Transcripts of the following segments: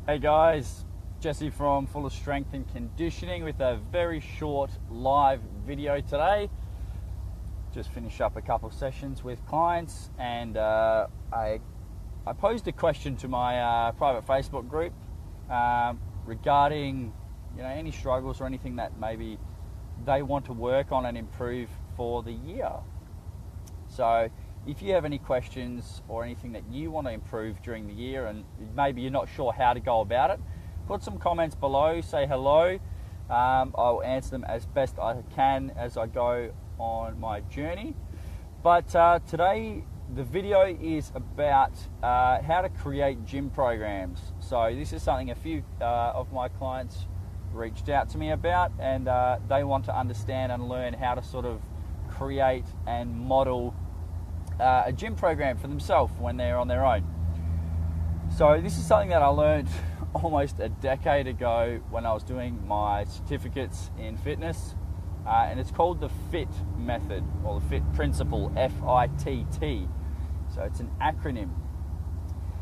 Hey guys, Jesse from Fulla Strength and Conditioning with a very short live video today. Just finished up a couple sessions with clients, and I posed a question to my private Facebook group regarding any struggles or anything that maybe they want to work on and improve for the year. So if you have any questions or anything that you want to improve during the year and maybe you're not sure how to go about it, put some comments below, say hello. I'll answer them as best I can as I go on my journey. But today the video is about how to create gym programs. So this is something a few of my clients reached out to me about, and they want to understand and learn how to sort of create and model a gym program for themselves when they're on their own. So this is something that I learned almost a decade ago when I was doing my certificates in fitness, and it's called the F.I.T.T method, or the F.I.T.T principle, F-I.T.T. So it's an acronym.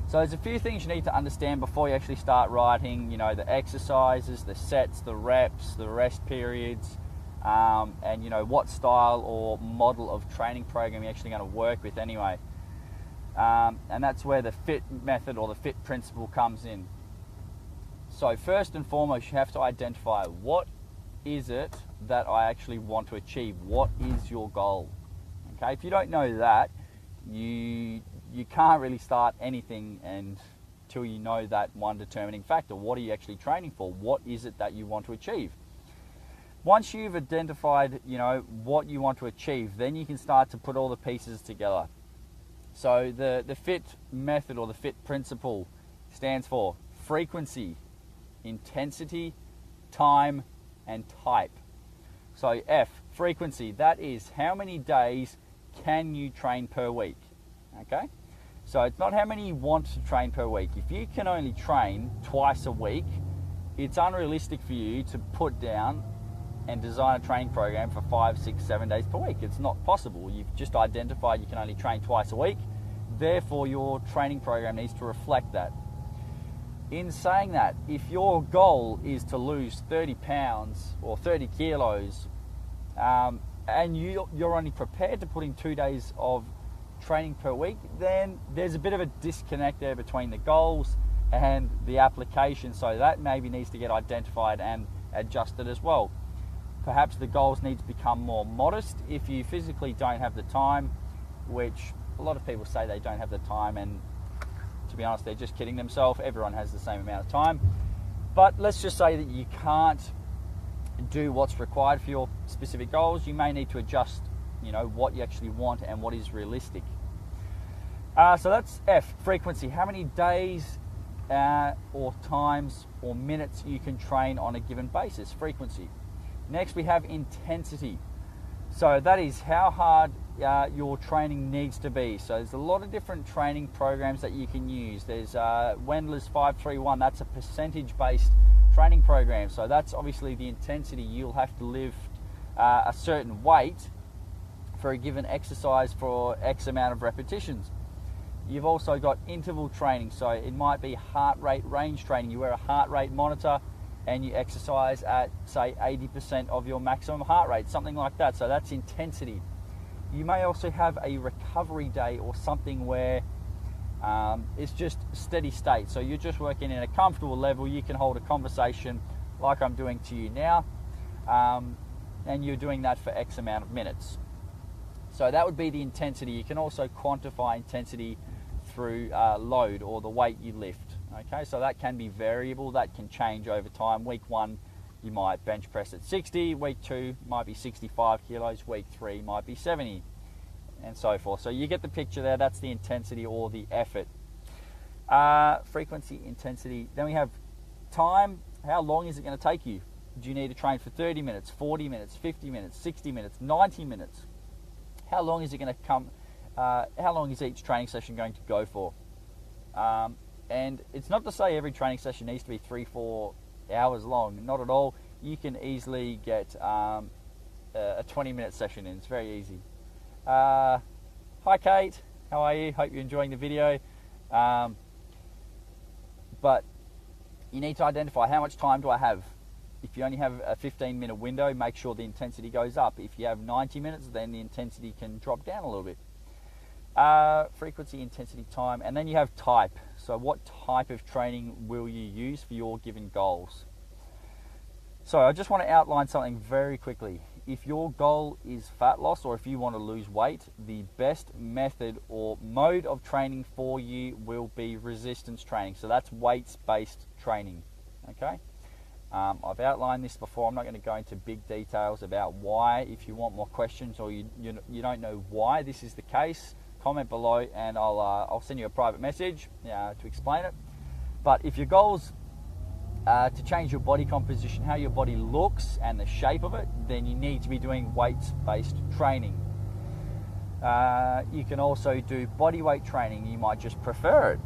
So there's a few things you need to understand before you actually start writing, the exercises, the sets, the reps, the rest periods, and what style or model of training program you're actually going to work with anyway. And that's where the F.I.T.T method or the F.I.T.T principle comes in. So first and foremost, you have to identify what is it that I actually want to achieve. What is your goal? Okay, if you don't know that, you can't really start anything until you know that one determining factor. What are you actually training for? What is it that you want to achieve? Once you've identified, what you want to achieve, then you can start to put all the pieces together. So the F.I.T.T method or the F.I.T.T principle stands for frequency, intensity, time, and type. So F, frequency, that is how many days can you train per week, okay? So it's not how many you want to train per week. If you can only train twice a week, it's unrealistic for you to put down and design a training program for 5, 6, 7 days per week. It's not possible. You've just identified you can only train twice a week. Therefore, your training program needs to reflect that. In saying that, if your goal is to lose 30 pounds or 30 kilos, and you're only prepared to put in 2 days of training per week, then there's a bit of a disconnect there between the goals and the application. So that maybe needs to get identified and adjusted as well. Perhaps the goals need to become more modest if you physically don't have the time, which a lot of people say they don't have the time, and to be honest, they're just kidding themselves. Everyone has the same amount of time. But let's just say that you can't do what's required for your specific goals. You may need to adjust, what you actually want and what is realistic. So that's F, frequency. How many days or times or minutes you can train on a given basis, frequency. Next, we have intensity. So that is how hard your training needs to be. So there's a lot of different training programs that you can use. There's Wendler's 5-3-1. That's a percentage-based training program. So that's obviously the intensity. You'll have to lift a certain weight for a given exercise for X amount of repetitions. You've also got interval training. So it might be heart rate range training. You wear a heart rate monitor and you exercise at, say, 80% of your maximum heart rate, something like that. So that's intensity. You may also have a recovery day or something where it's just steady state. So you're just working in a comfortable level. You can hold a conversation like I'm doing to you now, and you're doing that for X amount of minutes. So that would be the intensity. You can also quantify intensity through load or the weight you lift. Okay, so that can be variable, that can change over time. Week 1, you might bench press at 60, week 2 might be 65 kilos, week 3 might be 70, and so forth. So you get the picture there. That's the intensity or the effort. Frequency, intensity. Then we have time. How long is it going to take you? Do you need to train for 30 minutes, 40 minutes, 50 minutes, 60 minutes, 90 minutes? How long is it going to come? How long is each training session going to go for? And it's not to say every training session needs to be 3-4 hours long. Not at all. You can easily get a 20-minute session in. It's very easy. Hi, Kate. How are you? Hope you're enjoying the video. But you need to identify how much time do I have. If you only have a 15-minute window, make sure the intensity goes up. If you have 90 minutes, then the intensity can drop down a little bit. Frequency, intensity, time, and then you have type. So what type of training will you use for your given goals? So I just want to outline something very quickly. If your goal is fat loss, or if you want to lose weight, the best method or mode of training for you will be resistance training. So that's weights-based training, okay? I've outlined this before. I'm not going to go into big details about why. If you want more questions, or you don't know why this is the case, comment below and I'll send you a private message to explain it. But if your goal's to change your body composition, how your body looks and the shape of it, then you need to be doing weights-based training. You can also do body weight training. You might just prefer it.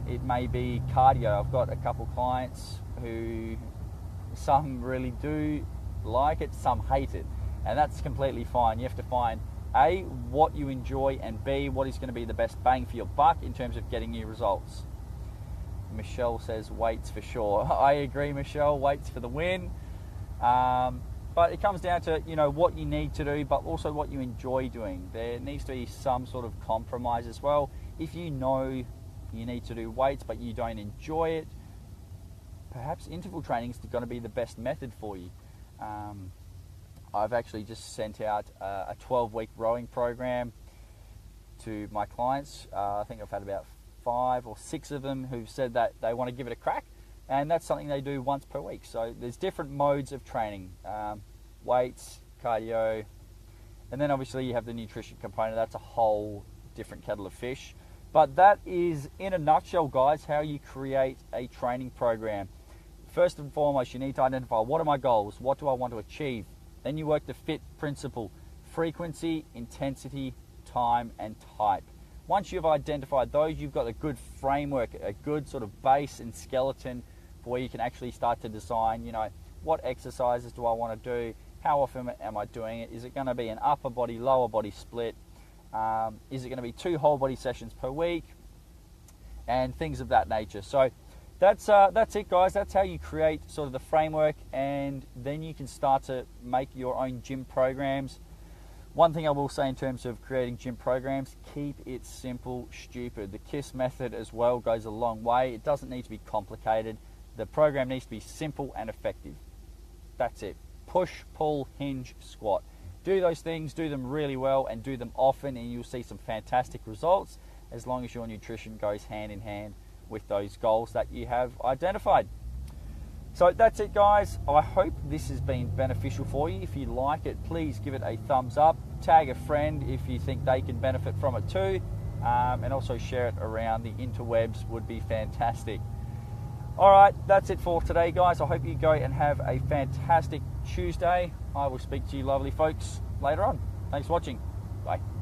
It may be cardio. I've got a couple clients who, some really do like it, some hate it, and that's completely fine. You have to find A, what you enjoy, and B, what is going to be the best bang for your buck in terms of getting you results. Michelle says weights for sure. I agree, Michelle, weights for the win. But it comes down to, what you need to do, but also what you enjoy doing. There needs to be some sort of compromise as well. If you know you need to do weights but you don't enjoy it, perhaps interval training is going to be the best method for you. I've actually just sent out a 12-week rowing program to my clients. I think I've had about 5 or 6 of them who've said that they want to give it a crack, and that's something they do once per week. So there's different modes of training, weights, cardio, and then obviously you have the nutrition component. That's a whole different kettle of fish. But that is, in a nutshell, guys, how you create a training program. First and foremost, you need to identify, what are my goals? What do I want to achieve? Then you work the FIT principle: frequency, intensity, time, and type. Once you've identified those, you've got a good framework, a good sort of base and skeleton for where you can actually start to design, what exercises do I want to do? How often am I doing it? Is it going to be an upper body, lower body split? Is it going to be 2 whole body sessions per week? And things of that nature. So that's it, guys. That's how you create sort of the framework, and then you can start to make your own gym programs. One thing I will say in terms of creating gym programs, keep it simple, stupid. The KISS method as well goes a long way. It doesn't need to be complicated. The program needs to be simple and effective. That's it. Push, pull, hinge, squat. Do those things, do them really well, and do them often, and you'll see some fantastic results, as long as your nutrition goes hand in hand with those goals that you have identified. So that's it, guys. I hope this has been beneficial for you. If you like it, please give it a thumbs up. Tag a friend if you think they can benefit from it too. And also share it around the interwebs would be fantastic. All right, that's it for today, guys. I hope you go and have a fantastic Tuesday. I will speak to you lovely folks later on. Thanks for watching. Bye.